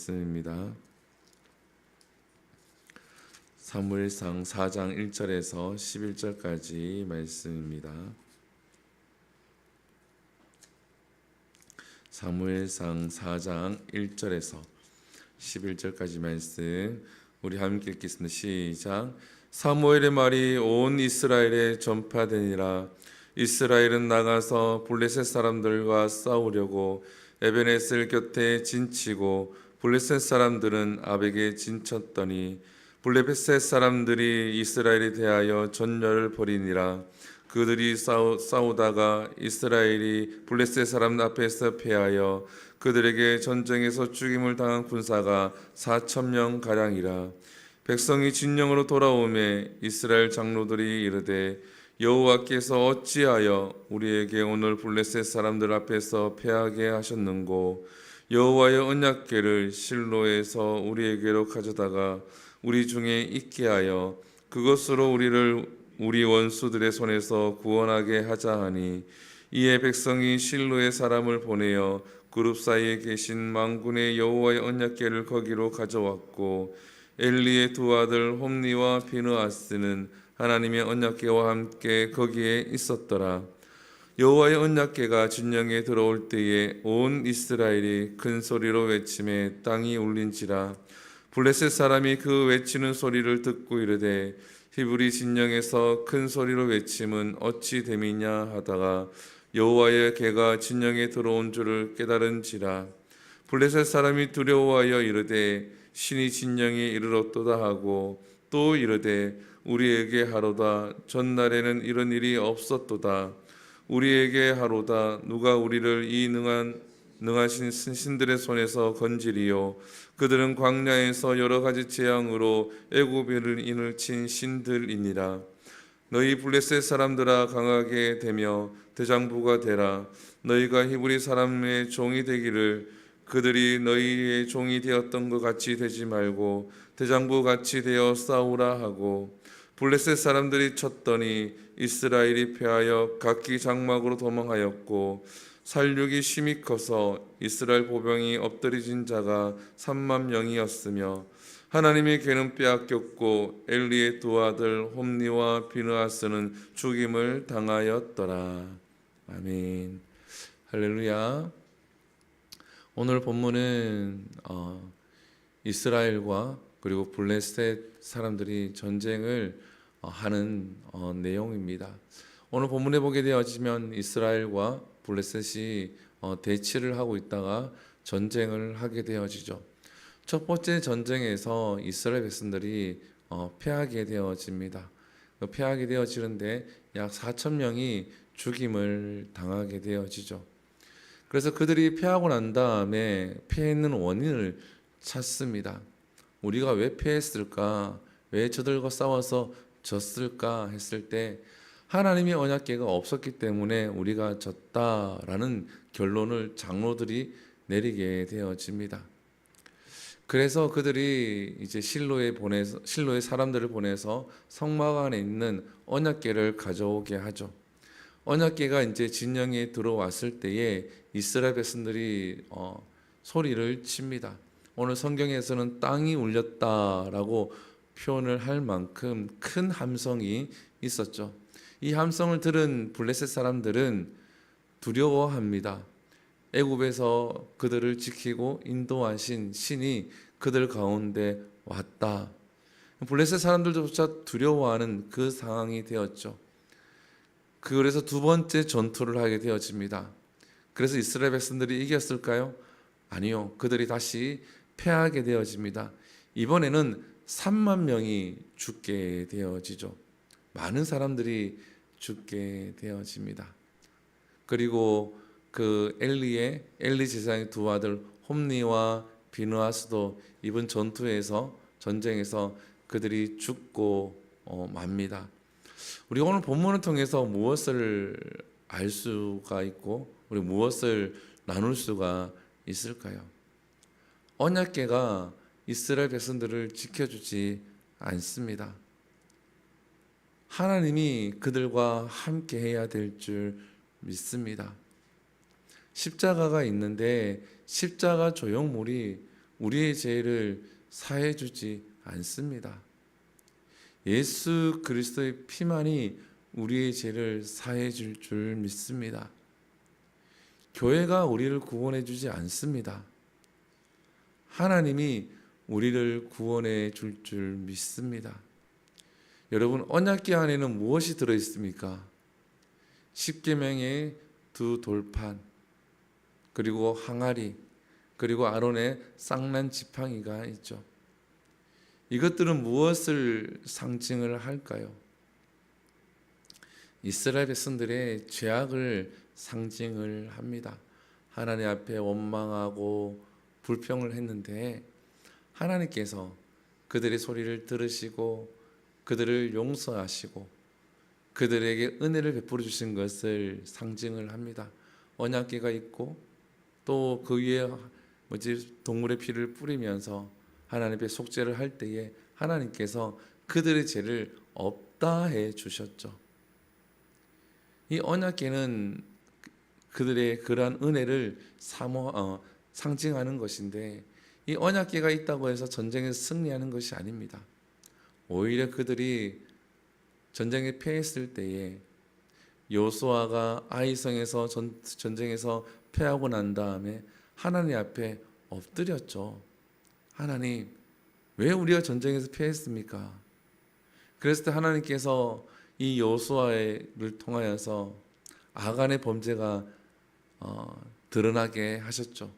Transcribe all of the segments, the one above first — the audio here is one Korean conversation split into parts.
말씀입니다. 사무엘상 4장 1절에서 11절까지 말씀입니다. 사무엘상 4장 1절에서 11절까지 말씀 우리 함께 읽겠습니다. 시작. 사무엘의 말이 온 이스라엘에 전파되니라. 이스라엘은 나가서 블레셋 사람들과 싸우려고 에베네셀 곁에 진치고 블레셋 사람들은 아벡에 진쳤더니 블레셋 사람들이 이스라엘에 대하여 전열을 벌이니라. 그들이 싸우다가 이스라엘이 블레셋 사람 앞에서 패하여 그들에게 전쟁에서 죽임을 당한 군사가 4,000명 가량이라. 백성이 진영으로 돌아오매 이스라엘 장로들이 이르되 여호와께서 어찌하여 우리에게 오늘 블레셋 사람들 앞에서 패하게 하셨는고? 여호와의 언약궤를 실로에서 우리에게로 가져다가 우리 중에 있게 하여 그것으로 우리를 우리 원수들의 손에서 구원하게 하자 하니, 이에 백성이 실로의 사람을 보내어 그룹 사이에 계신 만군의 여호와의 언약궤를 거기로 가져왔고, 엘리의 두 아들 홈니와 비느하스는 하나님의 언약궤와 함께 거기에 있었더라. 여호와의 언약궤가 진영에 들어올 때에 온 이스라엘이 큰 소리로 외치매 땅이 울린지라. 블레셋 사람이 그 외치는 소리를 듣고 이르되 히브리 진영에서 큰 소리로 외침은 어찌 됨이냐 하다가 여호와의 궤가 진영에 들어온 줄을 깨달은지라. 블레셋 사람이 두려워하여 이르되 신이 진영에 이르렀도다 하고 또 이르되 우리에게 하로다. 전날에는 이런 일이 없었도다. 우리에게 하로다. 누가 우리를 이 능하신 신들의 손에서 건지리요? 그들은 광야에서 여러 가지 재앙으로 애굽인을 친 신들이니라. 너희 블레셋 사람들아, 강하게 되며 대장부가 되라. 너희가 히브리 사람의 종이 되기를 그들이 너희의 종이 되었던 것 같이 되지 말고 대장부 같이 되어 싸우라 하고, 블레셋 사람들이 쳤더니 이스라엘이 패하여 각기 장막으로 도망하였고, 살육이 심히 커서 이스라엘 보병이 엎드리진 자가 3만 명이었으며 하나님의 궤는 빼앗겼고 엘리의 두 아들 홈니와 비느하스는 죽임을 당하였더라. 아멘. 할렐루야. 오늘 본문은 이스라엘과 그리고 블레셋 사람들이 전쟁을 하는 내용입니다. 오늘 본문에 보게 되어지면 이스라엘과 블레셋이 대치를 하고 있다가 전쟁을 하게 되어지죠. 첫 번째 전쟁에서 이스라엘 백성들이 패하게 되어집니다. 패하게 되어지는데 약 4,000명이 죽임을 당하게 되어지죠. 그래서 그들이 패하고 난 다음에 패했는 원인을 찾습니다. 우리가 왜 패했을까? 왜 저들과 싸워서 졌을까? 했을 때 하나님의 언약궤가 없었기 때문에 우리가 졌다라는 결론을 장로들이 내리게 되어집니다. 그래서 그들이 이제 실로에 사람들을 보내서 성막 안에 있는 언약궤를 가져오게 하죠. 언약궤가 이제 진영에 들어왔을 때에 이스라엘 백성들이 소리를 칩니다. 오늘 성경에서는 땅이 울렸다라고 표현을 할 만큼 큰 함성이 있었죠. 이 함성을 들은 블레셋 사람들은 두려워합니다. 애굽에서 그들을 지키고 인도하신 신이 그들 가운데 왔다. 블레셋 사람들조차 두려워하는 그 상황이 되었죠. 그래서 두 번째 전투를 하게 되어집니다. 그래서 이스라엘 백성들이 이겼을까요? 아니요. 그들이 다시 패하게 되어집니다. 이번에는 3만 명이 죽게 되어지죠. 많은 사람들이 죽게 되어집니다. 그리고 그 엘리 제사장의 두 아들 홈니와 비느하스도 이번 전쟁에서 그들이 죽고 맙니다. 우리 오늘 본문을 통해서 무엇을 알 수가 있고 우리 무엇을 나눌 수가 있을까요? 언약궤가 이스라엘 백성들을 지켜주지 않습니다. 하나님이 그들과 함께 해야 될 줄 믿습니다. 십자가가 있는데 십자가 조형물이 우리의 죄를 사해 주지 않습니다. 예수 그리스도의 피만이 우리의 죄를 사해 줄 줄 믿습니다. 교회가 우리를 구원해 주지 않습니다. 하나님이 우리를 구원해 줄 줄 믿습니다. 여러분, 언약궤 안에는 무엇이 들어 있습니까? 십계명의 두 돌판, 그리고 항아리, 그리고 아론의 쌍난 지팡이가 있죠. 이것들은 무엇을 상징을 할까요? 이스라엘 백성들의 죄악을 상징을 합니다. 하나님 앞에 원망하고 불평을 했는데 하나님께서 그들의 소리를 들으시고 그들을 용서하시고 그들에게 은혜를 베풀어 주신 것을 상징을 합니다. 언약궤가 있고 또 그 위에 동물의 피를 뿌리면서 하나님의 속죄를 할 때에 하나님께서 그들의 죄를 없다 해 주셨죠. 이 언약궤는 그들의 그러한 은혜를 상징하는 것인데, 이 언약궤가 있다고 해서 전쟁에서 승리하는 것이 아닙니다. 오히려 그들이 전쟁에 패했을 때에 여호수아가 아이성에서 전쟁에서 패하고 난 다음에 하나님 앞에 엎드렸죠. 하나님, 왜 우리가 전쟁에서 패했습니까? 그랬을 때 하나님께서 이 여호수아를 통하여서 아간의 범죄가 드러나게 하셨죠.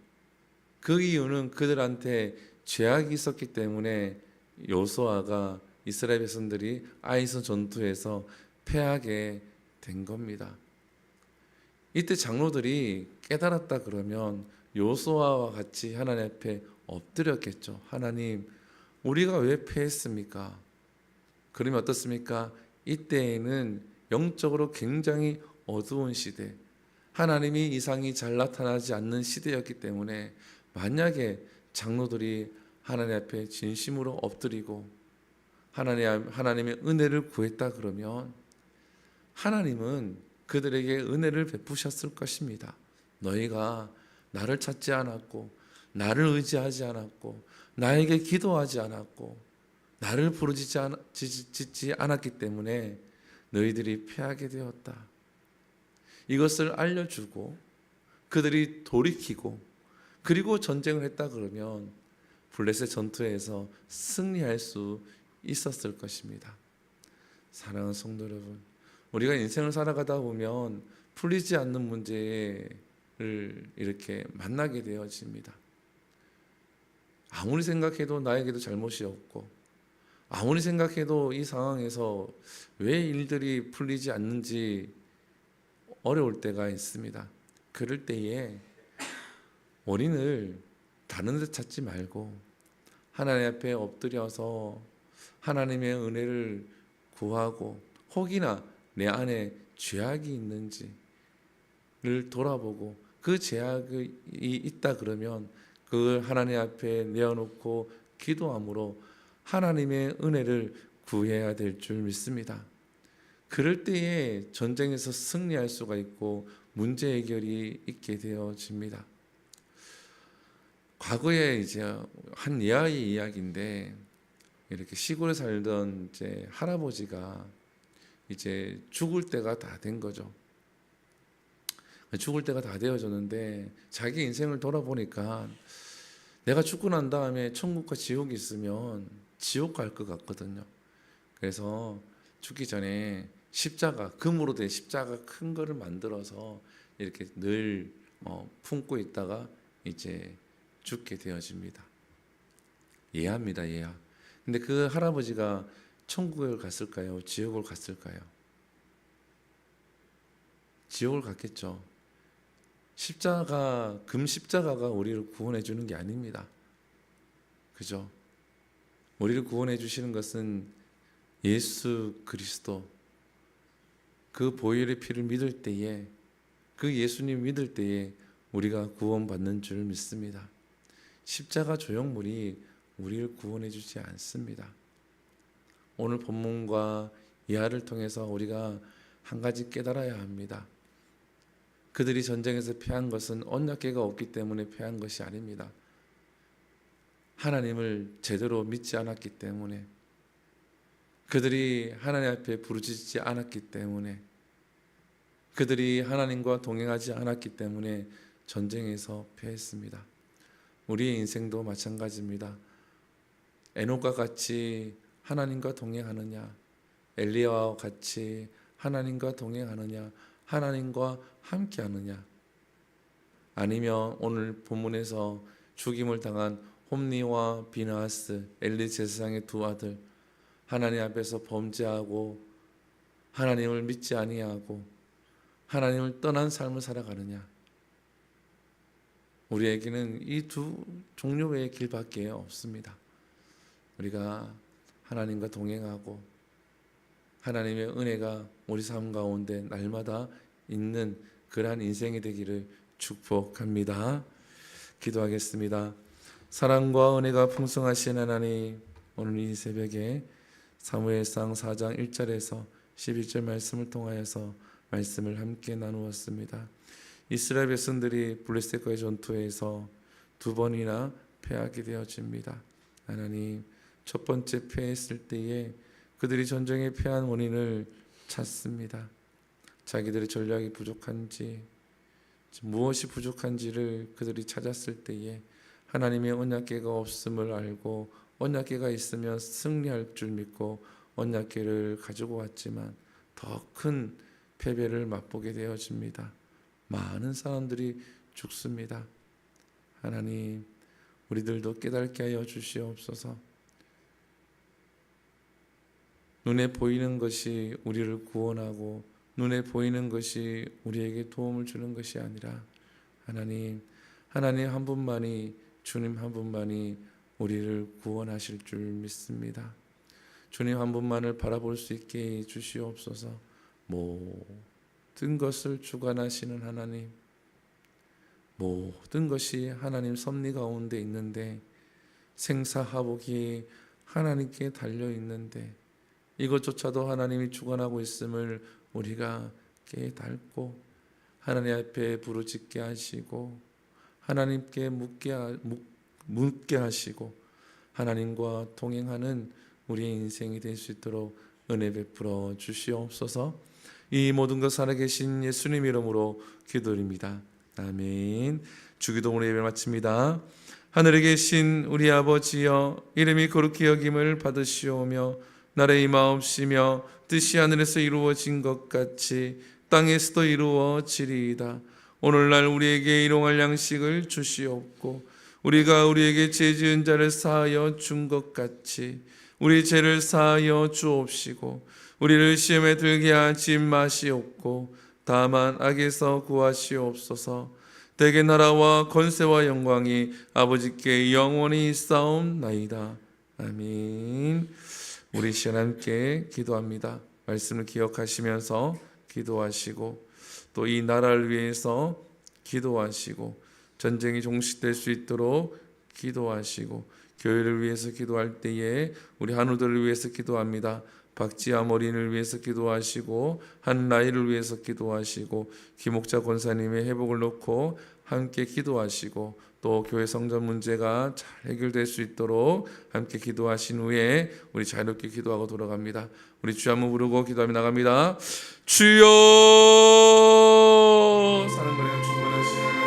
그 이유는 그들한테 죄악이 있었기 때문에 여호수아가 이스라엘 백성들이 아이서 전투에서 패하게 된 겁니다. 이때 장로들이 깨달았다 그러면 여호수아와 같이 하나님 앞에 엎드렸겠죠. 하나님, 우리가 왜 패했습니까? 그러면 어떻습니까? 이때에는 영적으로 굉장히 어두운 시대, 하나님이 이상이 잘 나타나지 않는 시대였기 때문에 만약에 장로들이 하나님 앞에 진심으로 엎드리고 하나님의 은혜를 구했다 그러면 하나님은 그들에게 은혜를 베푸셨을 것입니다. 너희가 나를 찾지 않았고 나를 의지하지 않았고 나에게 기도하지 않았고 나를 부르짖지 않았기 때문에 너희들이 패하게 되었다. 이것을 알려주고 그들이 돌이키고 그리고 전쟁을 했다 그러면 블레셋 전투에서 승리할 수 있었을 것입니다. 사랑하는 성도 여러분, 우리가 인생을 살아가다 보면 풀리지 않는 문제를 이렇게 만나게 되어집니다. 아무리 생각해도 나에게도 잘못이 없고 아무리 생각해도 이 상황에서 왜 일들이 풀리지 않는지 어려울 때가 있습니다. 그럴 때에 원인을 다른 데 찾지 말고 하나님 앞에 엎드려서 하나님의 은혜를 구하고 혹이나 내 안에 죄악이 있는지를 돌아보고 그 죄악이 있다 그러면 그걸 하나님 앞에 내어놓고 기도함으로 하나님의 은혜를 구해야 될 줄 믿습니다. 그럴 때에 전쟁에서 승리할 수가 있고 문제 해결이 있게 되어집니다. 과거에 이제 한 예아의 이야기인데, 이렇게 시골에 살던 이제 할아버지가 이제 죽을 때가 다 된 거죠. 죽을 때가 다 되어졌는데 자기 인생을 돌아보니까 내가 죽고 난 다음에 천국과 지옥이 있으면 지옥 갈 것 같거든요. 그래서 죽기 전에 십자가, 금으로 된 십자가 큰 거를 만들어서 이렇게 늘 품고 있다가 이제 죽게 되어집니다. 예합니다, 예합. 근데 그 할아버지가 천국을 갔을까요? 지옥을 갔을까요? 지옥을 갔겠죠. 십자가, 금 십자가가 우리를 구원해 주는 게 아닙니다. 그죠? 우리를 구원해 주시는 것은 예수 그리스도, 그 보혈의 피를 믿을 때에, 그 예수님 믿을 때에 우리가 구원받는 줄 믿습니다. 십자가 조형물이 우리를 구원해 주지 않습니다. 오늘 본문과 예화를 통해서 우리가 한 가지 깨달아야 합니다. 그들이 전쟁에서 패한 것은 언약궤가 없기 때문에 패한 것이 아닙니다. 하나님을 제대로 믿지 않았기 때문에, 그들이 하나님 앞에 부르짖지 않았기 때문에, 그들이 하나님과 동행하지 않았기 때문에 전쟁에서 패했습니다. 우리의 인생도 마찬가지입니다. 에녹과 같이 하나님과 동행하느냐, 엘리야와 같이 하나님과 동행하느냐, 하나님과 함께하느냐, 아니면 오늘 본문에서 죽임을 당한 홈리와 비나하스, 엘리 제사장의 두 아들, 하나님 앞에서 범죄하고 하나님을 믿지 아니하고 하나님을 떠난 삶을 살아가느냐. 우리에게는 이 두 종류의 길밖에 없습니다. 우리가 하나님과 동행하고 하나님의 은혜가 우리 삶 가운데 날마다 있는 그러한 인생이 되기를 축복합니다. 기도하겠습니다. 사랑과 은혜가 풍성하신 하나님, 오늘 이 새벽에 사무엘상 4장 1절에서 11절 말씀을 통하여서 말씀을 함께 나누었습니다. 이스라엘 백성들이 블레셋과의 전투에서 두 번이나 패하게 되어집니다. 하나님, 첫 번째 패했을 때에 그들이 전쟁에 패한 원인을 찾습니다. 자기들의 전략이 부족한지, 무엇이 부족한지를 그들이 찾았을 때에 하나님의 언약궤가 없음을 알고, 언약궤가 있으면 승리할 줄 믿고 언약궤를 가지고 왔지만 더 큰 패배를 맛보게 되어집니다. 많은 사람들이 죽습니다. 하나님, 우리들도 깨닫게 하여 주시옵소서. 눈에 보이는 것이 우리를 구원하고 눈에 보이는 것이 우리에게 도움을 주는 것이 아니라 하나님 한 분만이, 주님 한 분만이 우리를 구원하실 줄 믿습니다. 주님 한 분만을 바라볼 수 있게 해 주시옵소서. 모든 것을 주관하시는 하나님, 모든 것이 하나님 섭리 가운데 있는데, 생사하복이 하나님께 달려 있는데 이것조차도 하나님이 주관하고 있음을 우리가 깨닫고 하나님 앞에 부르짖게 하시고 하나님께 묻게 하시고 하나님과 동행하는 우리의 인생이 될 수 있도록 은혜 베풀어 주시옵소서. 이 모든 것 살아계신 예수님 이름으로 기도드립니다. 아멘. 주기도문의 예배를 마칩니다. 하늘에 계신 우리 아버지여, 이름이 거룩히 여김을 받으시오며 나라의 임하옵시며 뜻이 하늘에서 이루어진 것 같이 땅에서도 이루어지리이다. 오늘날 우리에게 일용할 양식을 주시옵고 우리가 우리에게 죄 지은 자를 사하여 준 것 같이 우리 죄를 사하여 주옵시고 우리를 시험에 들게 하지 마시옵고 다만 악에서 구하시옵소서. 대개 나라와 권세와 영광이 아버지께 영원히 있사옵나이다. 아멘. 우리 시간 함께 기도합니다. 말씀을 기억하시면서 기도하시고 또 이 나라를 위해서 기도하시고 전쟁이 종식될 수 있도록 기도하시고 교회를 위해서 기도할 때에 우리 한우들을 위해서 기도합니다. 박지암 어린이를 위해서 기도하시고 한라이를 위해서 기도하시고 김옥자 권사님의 회복을 놓고 함께 기도하시고 또 교회 성전 문제가 잘 해결될 수 있도록 함께 기도하신 후에 우리 자유롭게 기도하고 돌아갑니다. 우리 주여 한번 부르고 기도하며 나갑니다. 주여, 사랑과 충만하신